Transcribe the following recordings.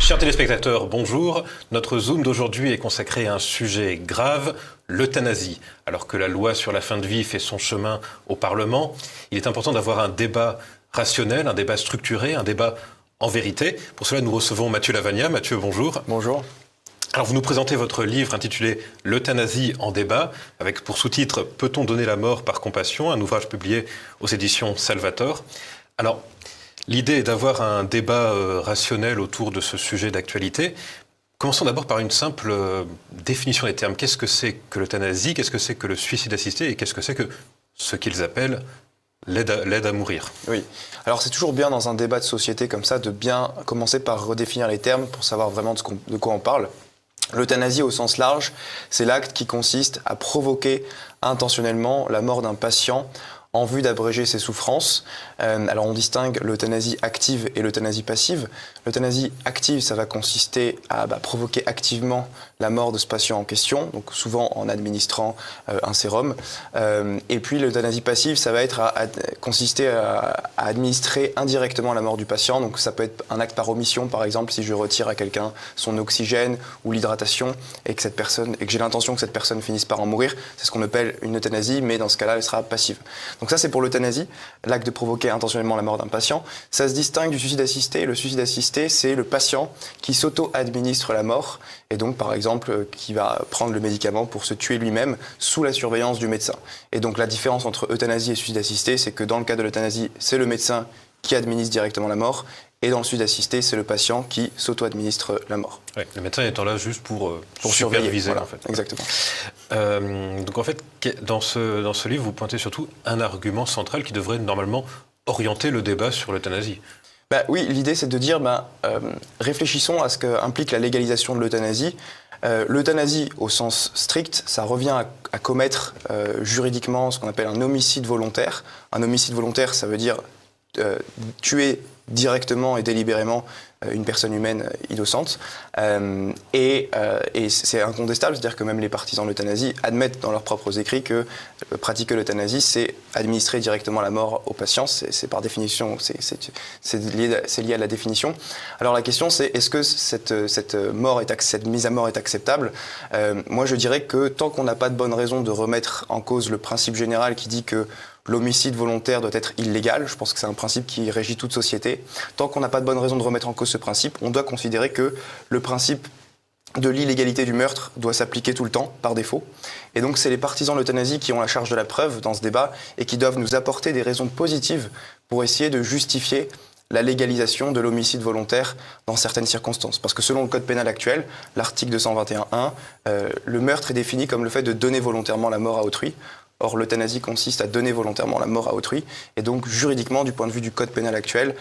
Chers téléspectateurs, bonjour. Notre Zoom d'aujourd'hui est consacré à un sujet grave, l'euthanasie. Alors que la loi sur la fin de vie fait son chemin au Parlement, il est important d'avoir un débat rationnel, un débat structuré, un débat en vérité. Pour cela, nous recevons Mathieu Lavagna. Mathieu, bonjour. Bonjour. Alors, vous nous présentez votre livre intitulé « L'euthanasie en débat », avec pour sous-titre « Peut-on donner la mort par compassion ?», un ouvrage publié aux éditions Salvator. Alors, l'idée est d'avoir un débat rationnel autour de ce sujet d'actualité. Commençons d'abord par une simple définition des termes. Qu'est-ce que c'est que l'euthanasie? Qu'est-ce que c'est que le suicide assisté? Et qu'est-ce que c'est que ce qu'ils appellent l'aide à mourir? Oui. Alors c'est toujours bien dans un débat de société comme ça de bien commencer par redéfinir les termes pour savoir vraiment de quoi on parle. L'euthanasie au sens large, c'est l'acte qui consiste à provoquer intentionnellement la mort d'un patient en vue d'abréger ses souffrances. Alors on distingue l'euthanasie active et l'euthanasie passive. L'euthanasie active, ça va consister à provoquer activement la mort de ce patient en question, donc souvent en administrant un sérum. Et puis l'euthanasie passive, ça va être consister à administrer indirectement la mort du patient. Donc ça peut être un acte par omission, par exemple, si je retire à quelqu'un son oxygène ou l'hydratation et que j'ai l'intention que cette personne finisse par en mourir. C'est ce qu'on appelle une euthanasie, mais dans ce cas-là, elle sera passive. Donc ça, c'est pour l'euthanasie, l'acte de provoquer intentionnellement la mort d'un patient. Ça se distingue du suicide assisté. Le suicide assisté, c'est le patient qui s'auto-administre la mort et donc, par exemple, qui va prendre le médicament pour se tuer lui-même sous la surveillance du médecin. Et donc, la différence entre euthanasie et suicide assisté, c'est que dans le cas de l'euthanasie, c'est le médecin qui administre directement la mort. Et dans le suicide assisté, c'est le patient qui s'auto-administre la mort. Oui, le médecin étant là juste pour superviser, voilà, en fait. Exactement. Donc en fait, dans ce livre, vous pointez surtout un argument central qui devrait normalement orienter le débat sur l'euthanasie. Oui, l'idée c'est de dire, réfléchissons à ce qu'implique la légalisation de l'euthanasie. L'euthanasie, au sens strict, ça revient à commettre juridiquement ce qu'on appelle un homicide volontaire. Un homicide volontaire, ça veut dire tuer directement et délibérément une personne humaine innocente. Et c'est incontestable, c'est-à-dire que même les partisans de l'euthanasie admettent dans leurs propres écrits que pratiquer l'euthanasie, c'est administrer directement la mort aux patients. C'est par définition, c'est lié à la définition. Alors la question c'est, est-ce que cette mise à mort est acceptable? Moi je dirais que tant qu'on n'a pas de bonne raison de remettre en cause le principe général qui dit que l'homicide volontaire doit être illégal, je pense que c'est un principe qui régit toute société. Tant qu'on n'a pas de bonne raison de remettre en cause ce principe, on doit considérer que le principe de l'illégalité du meurtre doit s'appliquer tout le temps, par défaut. Et donc c'est les partisans de l'euthanasie qui ont la charge de la preuve dans ce débat et qui doivent nous apporter des raisons positives pour essayer de justifier la légalisation de l'homicide volontaire dans certaines circonstances. Parce que selon le code pénal actuel, l'article 221.1, le meurtre est défini comme le fait de donner volontairement la mort à autrui. Or, l'euthanasie consiste à donner volontairement la mort à autrui. Et donc, juridiquement, du point de vue du code pénal actuel,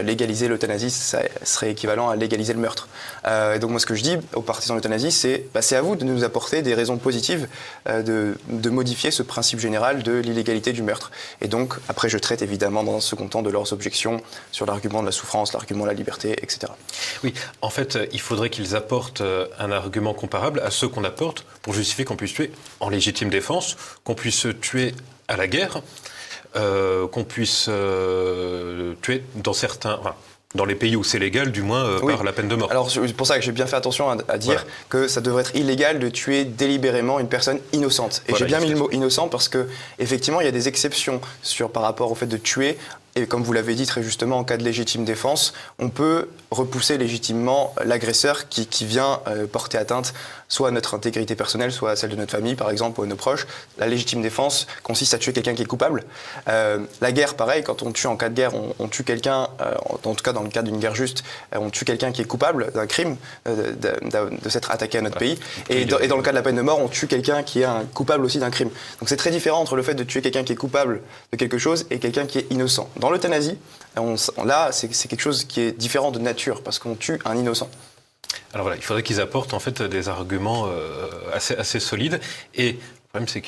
légaliser l'euthanasie, ça serait équivalent à légaliser le meurtre. Et donc moi, ce que je dis aux partisans de l'euthanasie, c'est à vous de nous apporter des raisons positives de modifier ce principe général de l'illégalité du meurtre. Et donc, après, je traite évidemment dans un second temps de leurs objections sur l'argument de la souffrance, l'argument de la liberté, etc. Oui, en fait, il faudrait qu'ils apportent un argument comparable à ceux qu'on apporte pour justifier qu'on puisse tuer en légitime défense, qu'on puisse tuer à la guerre, qu'on puisse tuer dans les pays où c'est légal, du moins par la peine de mort. Alors c'est pour ça que j'ai bien fait attention à dire que ça devrait être illégal de tuer délibérément une personne innocente. Et j'ai bien mis le mot innocent parce que effectivement il y a des exceptions par rapport au fait de tuer. Et comme vous l'avez dit très justement, en cas de légitime défense, on peut repousser légitimement l'agresseur qui vient porter atteinte soit à notre intégrité personnelle, soit à celle de notre famille, par exemple, ou à nos proches. La légitime défense consiste à tuer quelqu'un qui est coupable. La guerre, pareil, quand on tue en cas de guerre, on tue quelqu'un, en tout cas dans le cadre d'une guerre juste, on tue quelqu'un qui est coupable d'un crime, de s'être attaqué à notre pays. Et dans le cas de la peine de mort, on tue quelqu'un qui est coupable aussi d'un crime. Donc c'est très différent entre le fait de tuer quelqu'un qui est coupable de quelque chose et quelqu'un qui est innocent. Dans l'euthanasie, là, c'est quelque chose qui est différent de nature, parce qu'on tue un innocent. Alors voilà, il faudrait qu'ils apportent en fait des arguments assez solides. Et le problème, c'est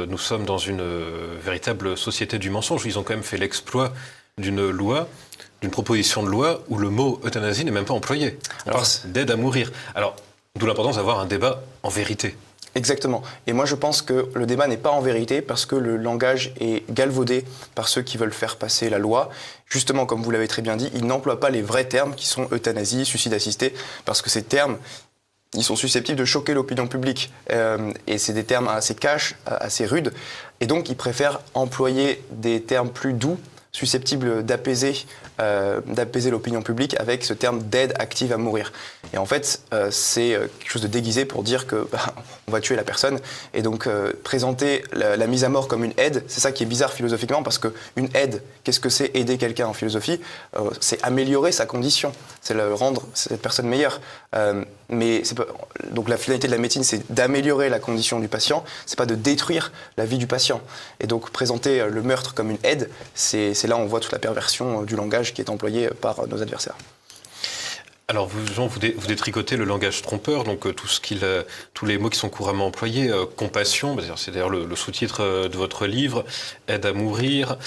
nous sommes dans une véritable société du mensonge. Ils ont quand même fait l'exploit d'une proposition de loi où le mot euthanasie n'est même pas employé. On parle d'aide à mourir. Alors, d'où l'importance d'avoir un débat en vérité. Exactement. Et moi, je pense que le débat n'est pas en vérité parce que le langage est galvaudé par ceux qui veulent faire passer la loi. Justement, comme vous l'avez très bien dit, ils n'emploient pas les vrais termes qui sont euthanasie, suicide assisté, parce que ces termes, ils sont susceptibles de choquer l'opinion publique. Et c'est des termes assez cash, assez rudes. Et donc, ils préfèrent employer des termes plus doux, susceptibles d'apaiser l'opinion publique avec ce terme d'aide active à mourir. Et en fait, c'est quelque chose de déguisé pour dire que on va tuer la personne. Et donc, présenter la mise à mort comme une aide, c'est ça qui est bizarre philosophiquement, parce qu'une aide, qu'est-ce que c'est aider quelqu'un en philosophie? C'est améliorer sa condition, c'est rendre cette personne meilleure. Donc la finalité de la médecine, c'est d'améliorer la condition du patient, c'est pas de détruire la vie du patient. Et donc présenter le meurtre comme une aide, c'est là où on voit toute la perversion du langage qui est employé par nos adversaires. Alors, Jean, vous détricotez le langage trompeur, donc tous les mots qui sont couramment employés, compassion, c'est d'ailleurs le sous-titre de votre livre, aide à mourir,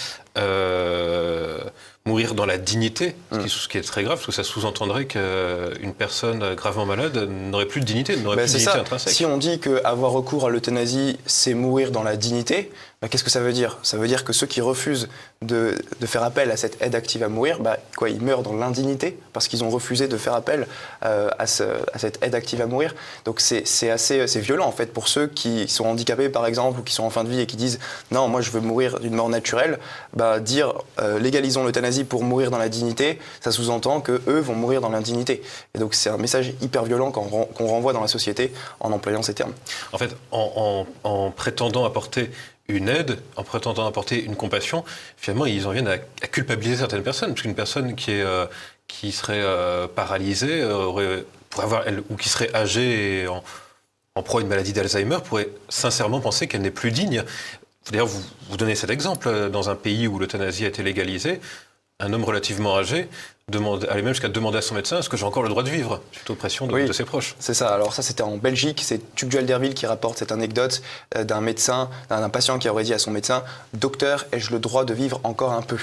mourir dans la dignité, ce qui est très grave, parce que ça sous-entendrait qu'une personne gravement malade n'aurait plus de dignité, n'aurait plus de dignité intrinsèque. Si on dit qu'avoir recours à l'euthanasie, c'est mourir dans la dignité, qu'est-ce que ça veut dire? Ça veut dire que ceux qui refusent de faire appel à cette aide active à mourir, ils meurent dans l'indignité, parce qu'ils ont refusé de faire appel à cette aide active à mourir. Donc c'est violent en fait pour ceux qui sont handicapés par exemple, ou qui sont en fin de vie et qui disent « Non, moi je veux mourir d'une mort naturelle », dire légalisons l'euthanasie pour mourir dans la dignité, ça sous-entend qu'eux vont mourir dans l'indignité. Et donc c'est un message hyper violent qu'on renvoie dans la société en employant ces termes. En fait, en prétendant apporter une aide, en prétendant apporter une compassion, finalement ils en viennent à culpabiliser certaines personnes, parce qu'une personne qui serait paralysée, ou qui serait âgée et en proie à une maladie d'Alzheimer, pourrait sincèrement penser qu'elle n'est plus digne. D'ailleurs, vous donnez cet exemple, dans un pays où l'euthanasie a été légalisée, un homme relativement âgé allait même jusqu'à demander à son médecin « Est-ce que j'ai encore le droit de vivre ?» suite aux pressions de ses proches. C'est ça. Alors ça, c'était en Belgique. C'est Tugdual-Derville qui rapporte cette anecdote d'un médecin, d'un patient qui aurait dit à son médecin « Docteur, ai-je le droit de vivre encore un peu ?»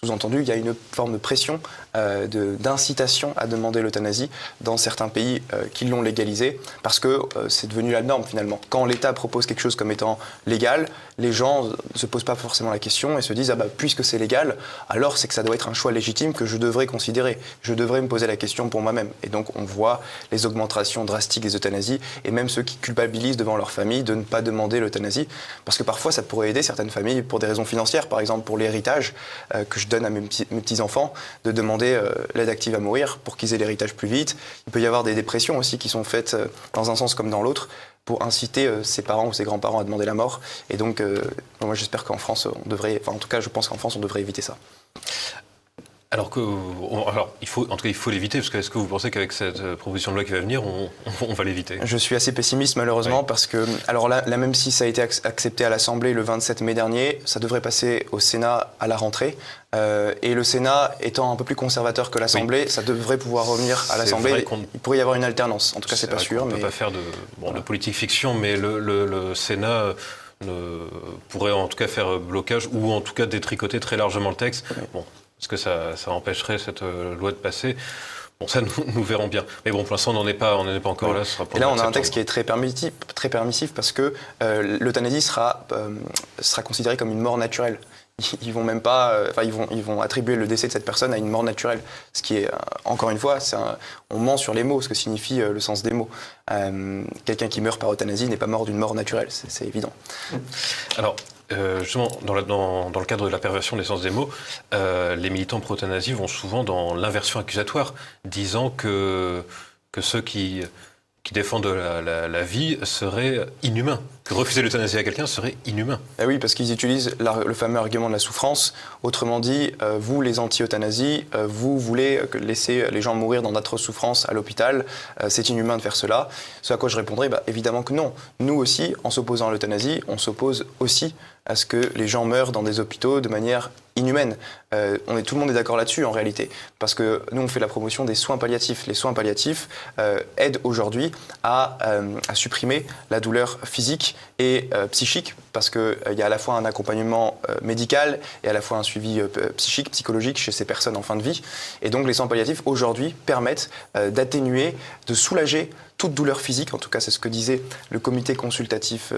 Sous-entendu, il y a une forme de pression, d'incitation à demander l'euthanasie dans certains pays qui l'ont légalisé, parce que c'est devenu la norme finalement. Quand l'État propose quelque chose comme étant légal, les gens ne se posent pas forcément la question et se disent puisque c'est légal, alors c'est que ça doit être un choix légitime que je devrais considérer. Je devrais me poser la question pour moi-même. Et donc on voit les augmentations drastiques des euthanasies et même ceux qui culpabilisent devant leur famille de ne pas demander l'euthanasie, parce que parfois ça pourrait aider certaines familles pour des raisons financières, par exemple pour l'héritage que je donne à mes petits-enfants, de demander l'aide active à mourir pour qu'ils aient l'héritage plus vite. Il peut y avoir des dépressions aussi qui sont faites dans un sens comme dans l'autre pour inciter ses parents ou ses grands-parents à demander la mort. Et donc, moi j'espère qu'en France, on devrait, en tout cas je pense qu'en France on devrait éviter ça. Alors il faut l'éviter, parce que est-ce que vous pensez qu'avec cette proposition de loi qui va venir, on va l'éviter? Je suis assez pessimiste malheureusement, parce que, alors là, même si ça a été accepté à l'Assemblée le 27 mai dernier, ça devrait passer au Sénat à la rentrée. Et le Sénat étant un peu plus conservateur que l'Assemblée, ça devrait pouvoir revenir à l'Assemblée. Il pourrait y avoir une alternance, en tout cas c'est pas sûr. On ne peut pas faire de politique fiction, mais le Sénat pourrait en tout cas faire blocage, ou en tout cas détricoter très largement le texte. Oui. Bon. Est-ce que ça empêcherait cette loi de passer? Bon, ça, nous verrons bien. Mais bon, pour l'instant, on n'en est pas encore là. Et là, on a un texte qui est très permissif parce que l'euthanasie sera considérée comme une mort naturelle. Ils vont même pas, ils vont attribuer le décès de cette personne à une mort naturelle. Ce qui est, encore une fois, on ment sur les mots, ce que signifie le sens des mots. Quelqu'un qui meurt par euthanasie n'est pas mort d'une mort naturelle, c'est évident. Alors, justement, dans le cadre de la perversion des sens des mots, les militants pro-euthanasie vont souvent dans l'inversion accusatoire, disant que ceux qui défendent la vie seraient inhumains, que refuser l'euthanasie à quelqu'un serait inhumain. Eh oui, parce qu'ils utilisent le fameux argument de la souffrance. Autrement dit, vous, les anti-euthanasie, vous voulez laisser les gens mourir dans d'atroces souffrances à l'hôpital. C'est inhumain de faire cela. Ce à quoi je répondrai, évidemment que non. Nous aussi, en s'opposant à l'euthanasie, on s'oppose aussi à ce que les gens meurent dans des hôpitaux de manière inhumaine. Tout le monde est d'accord là-dessus en réalité, parce que nous on fait la promotion des soins palliatifs. Les soins palliatifs aident aujourd'hui à supprimer la douleur physique et psychique, parce qu'il y a à la fois un accompagnement médical et à la fois un suivi psychique, psychologique chez ces personnes en fin de vie. Et donc les soins palliatifs aujourd'hui permettent d'atténuer, de soulager toute douleur physique, en tout cas c'est ce que disait le comité consultatif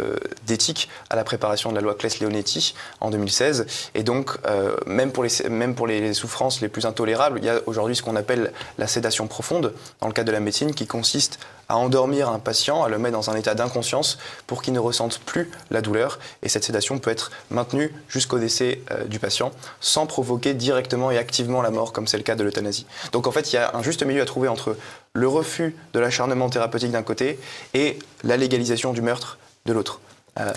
d'éthique à la préparation de la loi Claes-Leonetti en 2016. Et donc, même pour les souffrances les plus intolérables, il y a aujourd'hui ce qu'on appelle la sédation profonde, dans le cadre de la médecine, qui consiste à endormir un patient, à le mettre dans un état d'inconscience pour qu'il ne ressente plus la douleur. Et cette sédation peut être maintenue jusqu'au décès du patient, sans provoquer directement et activement la mort, comme c'est le cas de l'euthanasie. Donc en fait, il y a un juste milieu à trouver entre le refus de l'acharnement thérapeutique d'un côté et la légalisation du meurtre de l'autre. Voilà.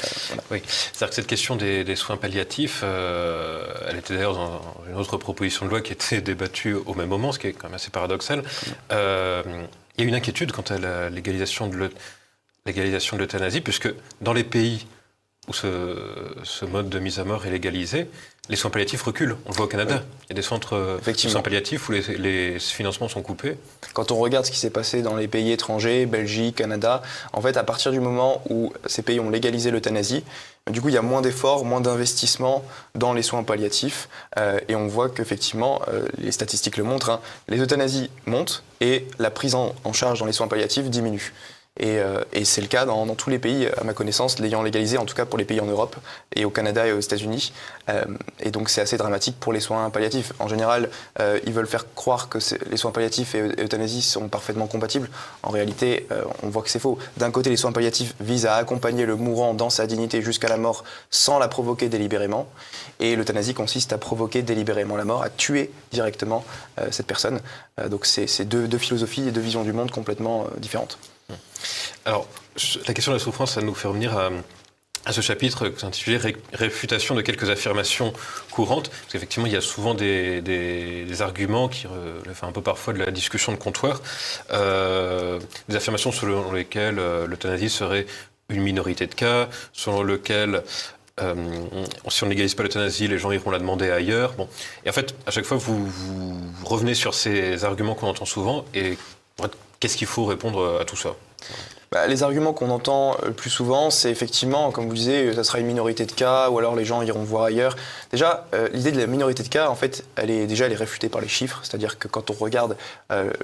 Oui, c'est-à-dire que cette question des soins palliatifs, elle était d'ailleurs dans une autre proposition de loi qui était débattue au même moment, ce qui est quand même assez paradoxal. Il y a une inquiétude quant à la légalisation de l'euthanasie, puisque dans les pays où ce mode de mise à mort est légalisé, les soins palliatifs reculent. On le voit au Canada. Oui. Il y a des centres de soins palliatifs où les financements sont coupés. Quand on regarde ce qui s'est passé dans les pays étrangers, Belgique, Canada, en fait, à partir du moment où ces pays ont légalisé l'euthanasie, du coup, il y a moins d'efforts, moins d'investissements dans les soins palliatifs. Et on voit qu'effectivement, les statistiques le montrent, les euthanasies montent et la prise en charge dans les soins palliatifs diminue. Et c'est le cas dans tous les pays, à ma connaissance, l'ayant légalisé, en tout cas pour les pays en Europe, et au Canada et aux États-Unis. Et donc c'est assez dramatique pour les soins palliatifs. En général, ils veulent faire croire que les soins palliatifs et l'euthanasie sont parfaitement compatibles. En réalité, on voit que c'est faux. D'un côté, les soins palliatifs visent à accompagner le mourant dans sa dignité jusqu'à la mort sans la provoquer délibérément. Et l'euthanasie consiste à provoquer délibérément la mort, à tuer directement cette personne. Donc c'est deux philosophies et deux visions du monde complètement différentes. Alors, la question de la souffrance, ça nous fait revenir à ce chapitre intitulé « Réfutation de quelques affirmations courantes », parce qu'effectivement, il y a souvent des arguments qui relèvent un peu parfois de la discussion de comptoir, des affirmations selon lesquelles l'euthanasie serait une minorité de cas, selon lesquelles si on ne légalise pas l'euthanasie, les gens iront la demander ailleurs. Bon. Et en fait, à chaque fois, vous revenez sur ces arguments qu'on entend souvent, et qu'est-ce qu'il faut répondre à tout ça ? Les arguments qu'on entend le plus souvent, c'est effectivement, comme vous disiez, ça sera une minorité de cas, ou alors les gens iront voir ailleurs. Déjà, l'idée de la minorité de cas, en fait, elle est réfutée par les chiffres. C'est-à-dire que quand on regarde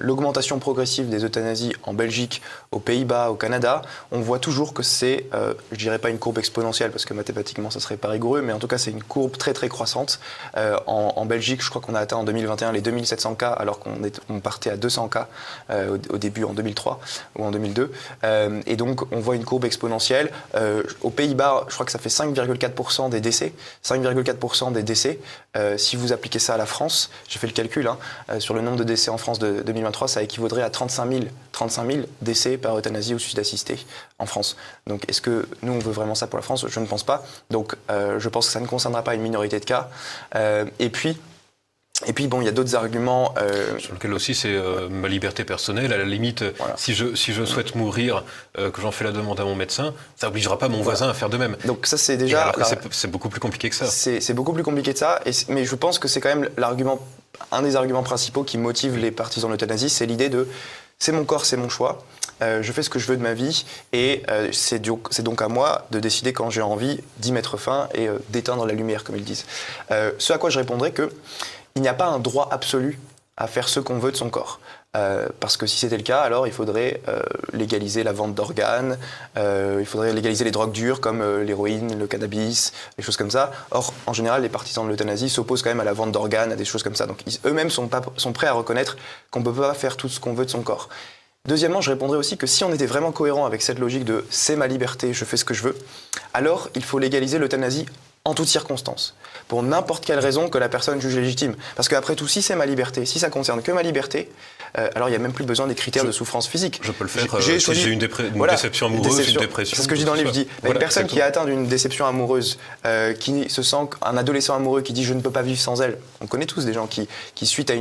l'augmentation progressive des euthanasies en Belgique, aux Pays-Bas, au Canada, on voit toujours que c'est, je dirais pas une courbe exponentielle, parce que mathématiquement, ça serait pas rigoureux, mais en tout cas, c'est une courbe très très croissante. En Belgique, je crois qu'on a atteint en 2021 les 2700 cas, alors qu'on partait à 200 cas au début en 2003 ou en 2002. Et donc, on voit une courbe exponentielle. Aux Pays-Bas, je crois que ça fait 5,4% des décès. 5,4% des décès. Si vous appliquez ça à la France, j'ai fait le calcul, sur le nombre de décès en France de 2023, ça équivaudrait à 35 000 décès par euthanasie ou suicide assisté en France. Donc, est-ce que nous, on veut vraiment ça pour la France ? Je ne pense pas. Donc, je pense que ça ne concernera pas une minorité de cas. Et puis, bon, il y a d'autres arguments... Sur lequel aussi, c'est ma liberté personnelle. À la limite, voilà. si je souhaite mourir, que j'en fais la demande à mon médecin, ça n'obligera pas mon voisin à faire de même. Donc ça, c'est déjà... C'est beaucoup plus compliqué que ça. C'est beaucoup plus compliqué que ça, mais je pense que c'est quand même un des arguments principaux qui motive les partisans de l'euthanasie, c'est l'idée de « c'est mon corps, c'est mon choix ». Je fais ce que je veux de ma vie et c'est donc à moi de décider quand j'ai envie d'y mettre fin et d'éteindre la lumière, comme ils disent. Ce à quoi je répondrais que il n'y a pas un droit absolu à faire ce qu'on veut de son corps. Parce que si c'était le cas, alors il faudrait légaliser la vente d'organes, il faudrait légaliser les drogues dures comme l'héroïne, le cannabis, des choses comme ça. Or, en général, les partisans de l'euthanasie s'opposent quand même à la vente d'organes, à des choses comme ça. Donc eux-mêmes sont prêts à reconnaître qu'on ne peut pas faire tout ce qu'on veut de son corps. Deuxièmement, je répondrais aussi que si on était vraiment cohérent avec cette logique de « c'est ma liberté, je fais ce que je veux », alors il faut légaliser l'euthanasie en toutes circonstances, pour n'importe quelle raison que la personne juge légitime. Parce qu'après tout, si c'est ma liberté, si ça concerne que ma liberté, alors il n'y a même plus besoin des critères de souffrance physique. Je peux le faire si j'ai une déception amoureuse, une dépression. C'est ce que je dis dans le livre. Je dis, une personne qui est atteinte d'une déception amoureuse, qui se sent un adolescent amoureux qui dit je ne peux pas vivre sans elle. On connaît tous des gens qui suite à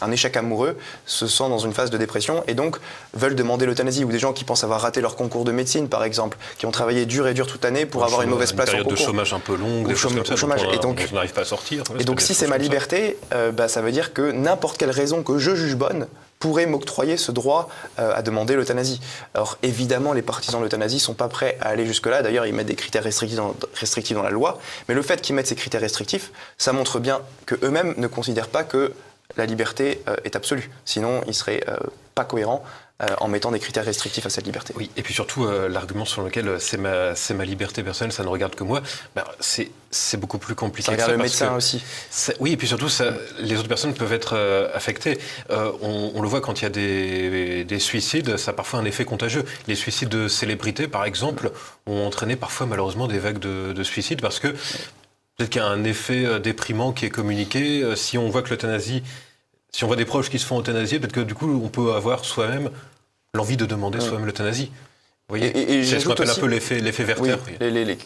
un échec amoureux, se sentent dans une phase de dépression et donc veulent demander l'euthanasie. Ou des gens qui pensent avoir raté leur concours de médecine, par exemple, qui ont travaillé dur et dur toute l'année pour avoir une mauvaise place en concours. Une période de chômage un peu longue, des choses comme ça, et donc on n'arrive pas à sortir. Et donc si c'est ma liberté, ça veut dire que n'importe quelle raison que je juge bonne pourrait m'octroyer ce droit à demander l'euthanasie. Alors évidemment, les partisans de l'euthanasie ne sont pas prêts à aller jusque-là. D'ailleurs, ils mettent des critères restrictifs dans la loi. Mais le fait qu'ils mettent ces critères restrictifs, ça montre bien qu'eux-mêmes ne considèrent pas que la liberté est absolue. Sinon, ils ne seraient pas cohérents en mettant des critères restrictifs à cette liberté. Oui, et puis surtout, l'argument sur lequel c'est ma liberté personnelle, ça ne regarde que moi, c'est beaucoup plus compliqué. Ça regarde le médecin aussi. Oui, et puis surtout, les autres personnes peuvent être affectées. On le voit quand il y a des suicides, ça a parfois un effet contagieux. Les suicides de célébrités, par exemple, ont entraîné parfois malheureusement des vagues de suicides parce que peut-être qu'il y a un effet déprimant qui est communiqué. Si on voit que l'euthanasie, si on voit des proches qui se font euthanasier, peut-être que du coup, on peut avoir soi-même l'envie de demander soi-même l'euthanasie. Vous voyez, et c'est ce qu'on appelle aussi, un peu l'effet Werther. Oui,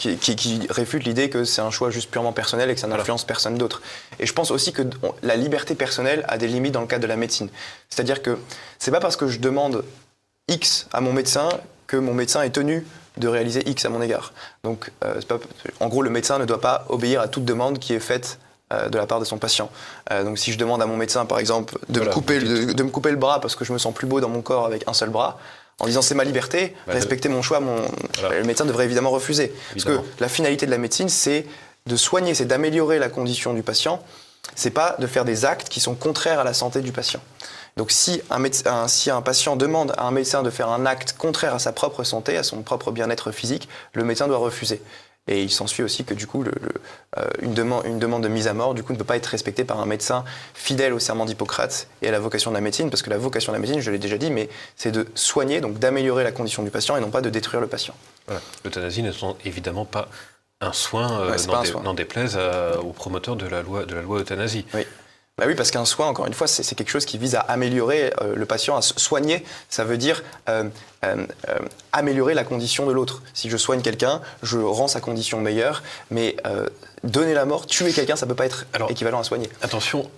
qui réfute l'idée que c'est un choix juste purement personnel et que ça n'influence personne d'autre. Et je pense aussi que la liberté personnelle a des limites dans le cadre de la médecine. C'est-à-dire que c'est pas parce que je demande X à mon médecin que mon médecin est tenu de réaliser X à mon égard. Donc, en gros, le médecin ne doit pas obéir à toute demande qui est faite de la part de son patient. Donc si je demande à mon médecin, par exemple, de me couper le bras parce que je me sens plus beau dans mon corps avec un seul bras, en disant c'est ma liberté, respectez mon choix, le médecin devrait évidemment refuser. Parce que la finalité de la médecine, c'est de soigner, c'est d'améliorer la condition du patient, c'est pas de faire des actes qui sont contraires à la santé du patient. Donc si un patient demande à un médecin de faire un acte contraire à sa propre santé, à son propre bien-être physique, le médecin doit refuser. Et il s'ensuit aussi que du coup, une demande de mise à mort du coup, ne peut pas être respectée par un médecin fidèle au serment d'Hippocrate et à la vocation de la médecine, parce que la vocation de la médecine, je l'ai déjà dit, mais c'est de soigner, donc d'améliorer la condition du patient et non pas de détruire le patient. Voilà. L'euthanasie n'est évidemment pas un soin, n'en déplaise aux promoteurs de la loi euthanasie. Oui. Bah oui, parce qu'un soin, encore une fois, c'est quelque chose qui vise à améliorer le patient, à soigner. Ça veut dire améliorer la condition de l'autre. Si je soigne quelqu'un, je rends sa condition meilleure, mais donner la mort, tuer quelqu'un, ça ne peut pas être équivalent à soigner. Attention,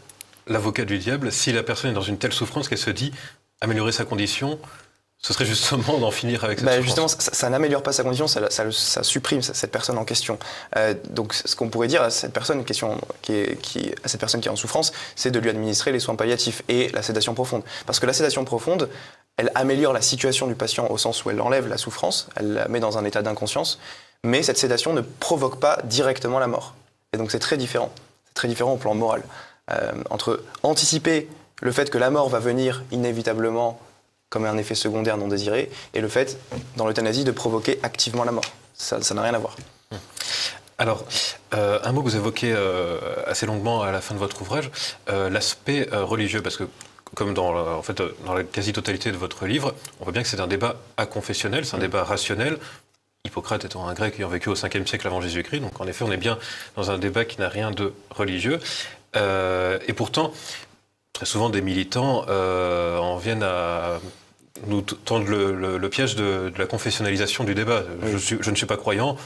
l'avocat du diable, si la personne est dans une telle souffrance qu'elle se dit améliorer sa condition, ce serait justement d'en finir avec cette souffrance. Justement, ça n'améliore pas sa condition, ça supprime cette personne en question. Donc, ce qu'on pourrait dire à cette personne, qui est en souffrance, c'est de lui administrer les soins palliatifs et la sédation profonde. Parce que la sédation profonde, elle améliore la situation du patient au sens où elle enlève la souffrance, elle la met dans un état d'inconscience, mais cette sédation ne provoque pas directement la mort. Et donc, c'est très différent. C'est très différent au plan moral. Entre anticiper le fait que la mort va venir inévitablement comme un effet secondaire non désiré, et le fait, dans l'euthanasie, de provoquer activement la mort. Ça n'a rien à voir. Alors, un mot que vous évoquez assez longuement à la fin de votre ouvrage, l'aspect religieux, parce que comme dans la quasi-totalité de votre livre, on voit bien que c'est un débat aconfessionnel, c'est un débat rationnel, Hippocrate étant un grec ayant vécu au 5e siècle avant Jésus-Christ, donc en effet on est bien dans un débat qui n'a rien de religieux, et pourtant, très souvent des militants en viennent à nous tendre le piège de la confessionnalisation du débat. Oui. Je ne suis pas croyant,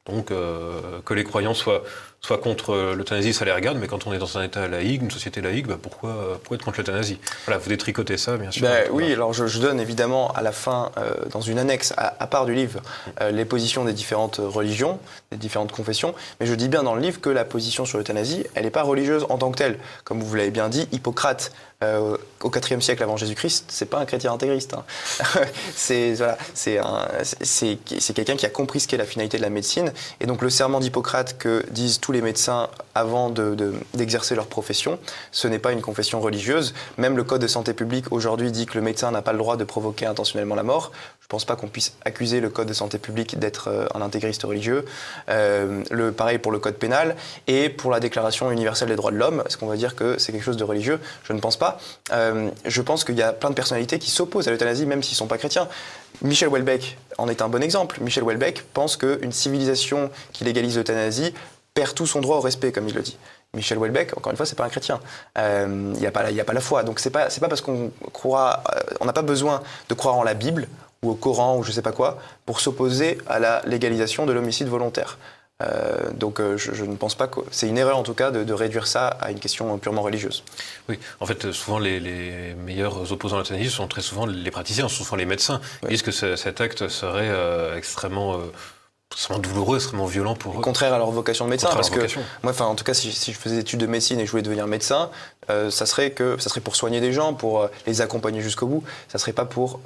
donc que les croyants soient contre l'euthanasie, ça les regarde, mais quand on est dans un état laïque, une société laïque, pourquoi être contre l'euthanasie? Voilà, vous détricotez ça, bien sûr. Oui, alors je donne évidemment à la fin, dans une annexe à part du livre, les positions des différentes religions, des différentes confessions, mais je dis bien dans le livre que la position sur l'euthanasie, elle n'est pas religieuse en tant que telle. Comme vous l'avez bien dit, Hippocrate, au IVe siècle avant Jésus-Christ, c'est pas un chrétien intégriste. Hein. c'est quelqu'un qui a compris ce qu'est la finalité de la médecine, et donc le serment d'Hippocrate que disent tous les médecins avant d'exercer leur profession, ce n'est pas une confession religieuse. Même le Code de santé publique aujourd'hui dit que le médecin n'a pas le droit de provoquer intentionnellement la mort. Je ne pense pas qu'on puisse accuser le Code de santé publique d'être un intégriste religieux. Pareil pour le Code pénal et pour la Déclaration universelle des droits de l'homme. Est-ce qu'on va dire que c'est quelque chose de religieux? Je ne pense pas. Je pense qu'il y a plein de personnalités qui s'opposent à l'euthanasie, même s'ils ne sont pas chrétiens. Michel Houellebecq en est un bon exemple. Michel Houellebecq pense qu'une civilisation qui légalise l'euthanasie perd tout son droit au respect, comme il le dit. Michel Houellebecq, encore une fois, c'est pas un chrétien. Il n'y a pas la foi. Donc c'est pas parce qu'on croit, on n'a pas besoin de croire en la Bible ou au Coran ou je sais pas quoi pour s'opposer à la légalisation de l'homicide volontaire. Donc je ne pense pas que c'est une erreur en tout cas de réduire ça à une question purement religieuse. Oui, en fait souvent les meilleurs opposants à l'euthanasie sont très souvent les praticiens, sont souvent les médecins. Ils disent que cet acte serait extrêmement douloureux, extrêmement violent pour eux. Contraire à leur vocation de médecin, parce que moi, en tout cas, si je faisais des études de médecine et je voulais devenir médecin, ça serait pour soigner des gens, pour les accompagner jusqu'au bout. Ça serait pas pour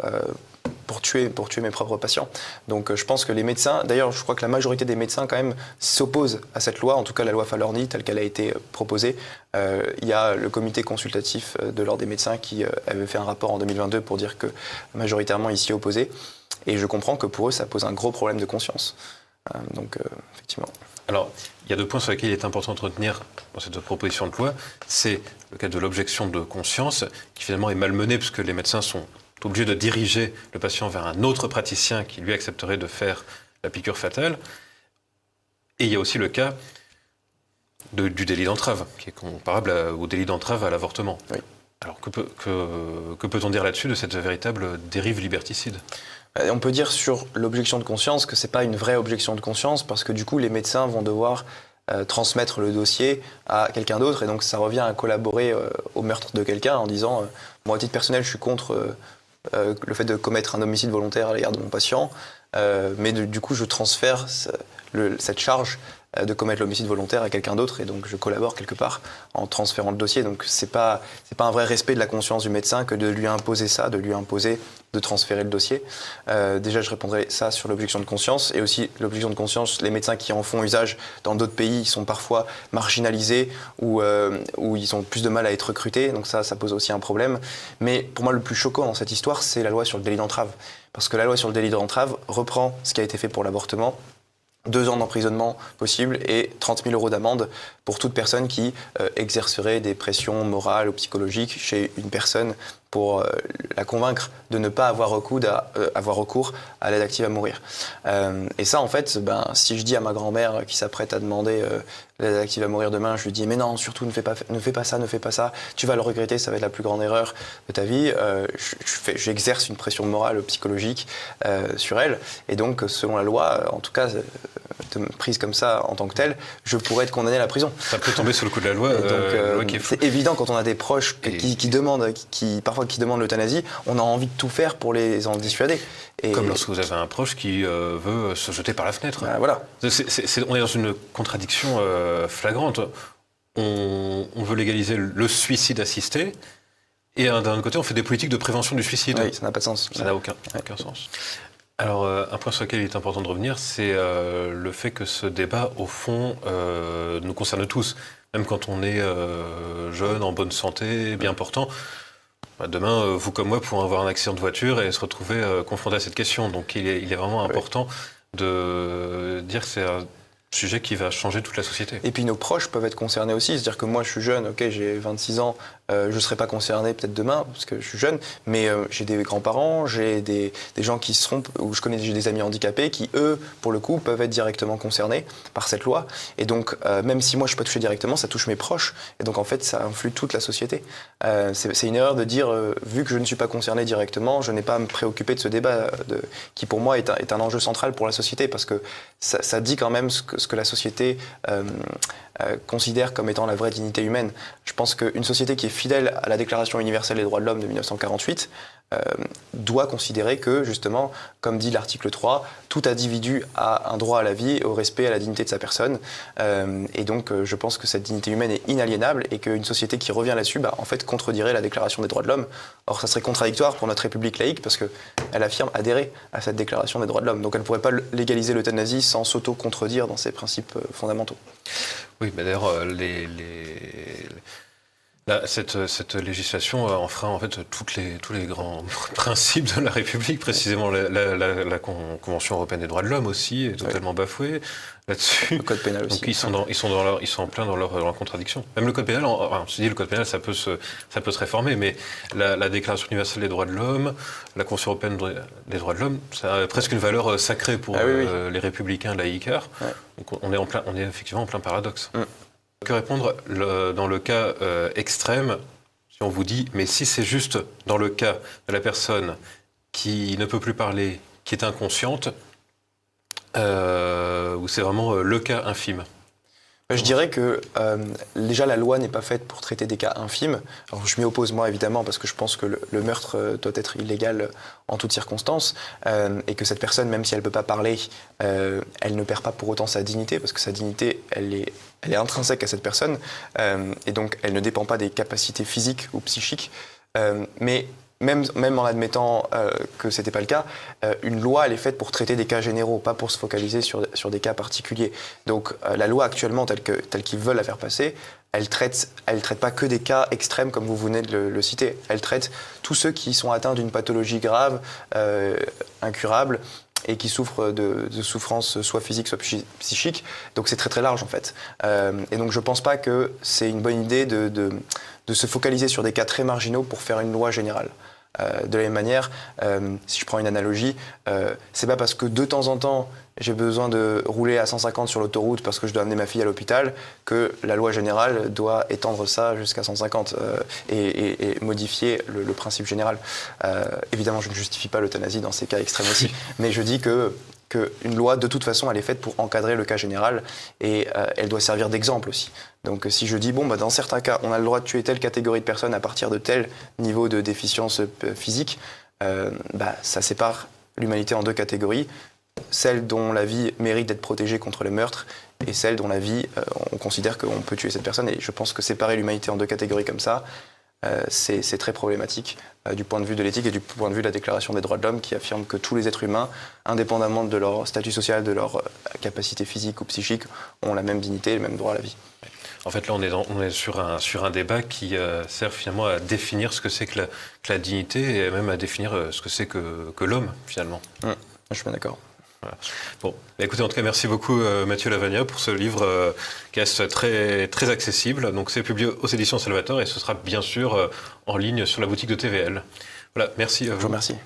pour tuer mes propres patients. Donc je pense que les médecins, d'ailleurs je crois que la majorité des médecins quand même s'opposent à cette loi, en tout cas la loi Falorni telle qu'elle a été proposée. Il y a le comité consultatif de l'ordre des médecins qui avait fait un rapport en 2022 pour dire que majoritairement ils s'y opposaient. Et je comprends que pour eux ça pose un gros problème de conscience. Donc effectivement. Alors, il y a 2 points sur lesquels il est important de retenir dans cette proposition de loi. C'est le cas de l'objection de conscience, qui finalement est malmenée, puisque les médecins sont obligés de diriger le patient vers un autre praticien qui lui accepterait de faire la piqûre fatale. Et il y a aussi le cas du délit d'entrave, qui est comparable au délit d'entrave à l'avortement. Oui. Alors, que peut-on dire là-dessus de cette véritable dérive liberticide ? On peut dire sur l'objection de conscience que ce n'est pas une vraie objection de conscience parce que du coup les médecins vont devoir transmettre le dossier à quelqu'un d'autre et donc ça revient à collaborer au meurtre de quelqu'un en disant moi à titre personnel je suis contre le fait de commettre un homicide volontaire à l'égard de mon patient mais du coup je transfère cette charge de commettre l'homicide volontaire à quelqu'un d'autre et donc je collabore quelque part en transférant le dossier. Donc c'est pas un vrai respect de la conscience du médecin que de lui imposer ça, de lui imposer de transférer le dossier. Déjà je répondrai ça sur l'objection de conscience et aussi l'objection de conscience, les médecins qui en font usage dans d'autres pays ils sont parfois marginalisés ou ils ont plus de mal à être recrutés, donc ça pose aussi un problème. Mais pour moi le plus choquant dans cette histoire c'est la loi sur le délit d'entrave. Parce que la loi sur le délit d'entrave reprend ce qui a été fait pour l'avortement, 2 ans d'emprisonnement possible et 30 000 € d'amende pour toute personne qui exercerait des pressions morales ou psychologiques chez une personne pour la convaincre de ne pas avoir recours à l'aide active à mourir. Et ça, en fait, si je dis à ma grand-mère qui s'apprête à demander l'aide active à mourir demain, je lui dis « mais non, surtout ne fais pas ça, tu vas le regretter, ça va être la plus grande erreur de ta vie », j'exerce une pression morale ou psychologique sur elle. Et donc, selon la loi, en tout cas, prise comme ça en tant que telle, je pourrais être condamné à la prison. Ça peut tomber sous le coup de la loi. C'est évident quand on a des proches qui demandent l'euthanasie, on a envie de tout faire pour les en dissuader. Et comme lorsque vous avez un proche qui veut se jeter par la fenêtre. Voilà. On est dans une contradiction flagrante. On veut légaliser le suicide assisté et d'un autre côté on fait des politiques de prévention du suicide. Oui, ça n'a pas de sens. Ça n'a aucun sens. Alors, un point sur lequel il est important de revenir, c'est le fait que ce débat, au fond, nous concerne tous. Même quand on est jeune, en bonne santé, bien portant, demain, vous comme moi pourrons avoir un accident de voiture et se retrouver confronté à cette question. Donc, il est vraiment important de dire que c'est un sujet qui va changer toute la société. Et puis nos proches peuvent être concernés aussi, c'est-à-dire que moi je suis jeune, ok, j'ai 26 ans, je ne serai pas concerné peut-être demain parce que je suis jeune, mais j'ai des grands-parents, j'ai des gens qui seront, ou j'ai des amis handicapés qui eux, pour le coup, peuvent être directement concernés par cette loi. Et donc même si moi je ne suis pas touché directement, ça touche mes proches. Et donc en fait ça influe toute la société. C'est une erreur de dire, vu que je ne suis pas concerné directement, je n'ai pas à me préoccuper de ce débat qui pour moi est un enjeu central pour la société parce que ça dit quand même ce que la société considère comme étant la vraie dignité humaine. Je pense qu'une société qui est fidèle à la Déclaration universelle des droits de l'homme de 1948 doit considérer que, justement, comme dit l'article 3, tout individu a un droit à la vie et au respect et à la dignité de sa personne. Et donc, je pense que cette dignité humaine est inaliénable et qu'une société qui revient là-dessus, en fait, contredirait la Déclaration des droits de l'homme. Or, ça serait contradictoire pour notre République laïque parce qu'elle affirme adhérer à cette Déclaration des droits de l'homme. Donc, elle ne pourrait pas légaliser l'euthanasie sans s'auto-contredire dans ses principes fondamentaux. Oui, mais d'ailleurs, cette législation enfreint en fait tous les grands principes de la République, précisément la Convention européenne des droits de l'homme aussi est totalement bafouée là-dessus. Le code pénal aussi. Donc ils sont en plein dans leur contradiction. Même le code pénal, on se dit le code pénal ça peut se réformer, mais la Déclaration universelle des droits de l'homme, la Convention européenne des droits de l'homme, ça a presque une valeur sacrée pour les républicains laïcards. Ouais. Donc on est effectivement en plein paradoxe. Que répondre dans le cas extrême, si on vous dit, mais si c'est juste dans le cas de la personne qui ne peut plus parler, qui est inconsciente, ou c'est vraiment le cas infime? Je dirais que déjà la loi n'est pas faite pour traiter des cas infimes. Alors je m'y oppose moi évidemment parce que je pense que le meurtre doit être illégal en toutes circonstances et que cette personne, même si elle ne peut pas parler, elle ne perd pas pour autant sa dignité parce que sa dignité, elle est intrinsèque à cette personne et donc elle ne dépend pas des capacités physiques ou psychiques. Mais même en admettant que ce n'était pas le cas, une loi, elle est faite pour traiter des cas généraux, pas pour se focaliser sur des cas particuliers. Donc la loi actuellement, telle qu'ils veulent la faire passer, elle traite pas que des cas extrêmes comme vous venez de le citer. Elle traite tous ceux qui sont atteints d'une pathologie grave, incurable, et qui souffrent de souffrances soit physiques, soit psychiques. Donc c'est très très large en fait. Et donc je ne pense pas que c'est une bonne idée de se focaliser sur des cas très marginaux pour faire une loi générale. De la même manière, si je prends une analogie, c'est pas parce que de temps en temps j'ai besoin de rouler à 150 sur l'autoroute parce que je dois amener ma fille à l'hôpital que la loi générale doit étendre ça jusqu'à 150 et modifier le principe général. Évidemment, je ne justifie pas l'euthanasie dans ces cas extrêmes aussi, mais je dis qu'une loi, de toute façon, elle est faite pour encadrer le cas général et elle doit servir d'exemple aussi. Donc si je dis, dans certains cas, on a le droit de tuer telle catégorie de personnes à partir de tel niveau de déficience physique, ça sépare l'humanité en deux catégories. Celle dont la vie mérite d'être protégée contre le meurtre et celle dont la vie, on considère qu'on peut tuer cette personne. Et je pense que séparer l'humanité en deux catégories comme ça, c'est très problématique du point de vue de l'éthique et du point de vue de la Déclaration des droits de l'homme qui affirme que tous les êtres humains, indépendamment de leur statut social, de leur capacité physique ou psychique, ont la même dignité et le même droit à la vie. En fait, là, on est sur un débat qui sert finalement à définir ce que c'est que la dignité et même à définir ce que c'est que l'homme, finalement. Je suis bien d'accord. Voilà. Bon, écoutez, en tout cas, merci beaucoup Mathieu Lavagna pour ce livre qui est très, très accessible. Donc, c'est publié aux éditions Salvator et ce sera bien sûr en ligne sur la boutique de TVL. Voilà, merci à vous. Je vous remercie.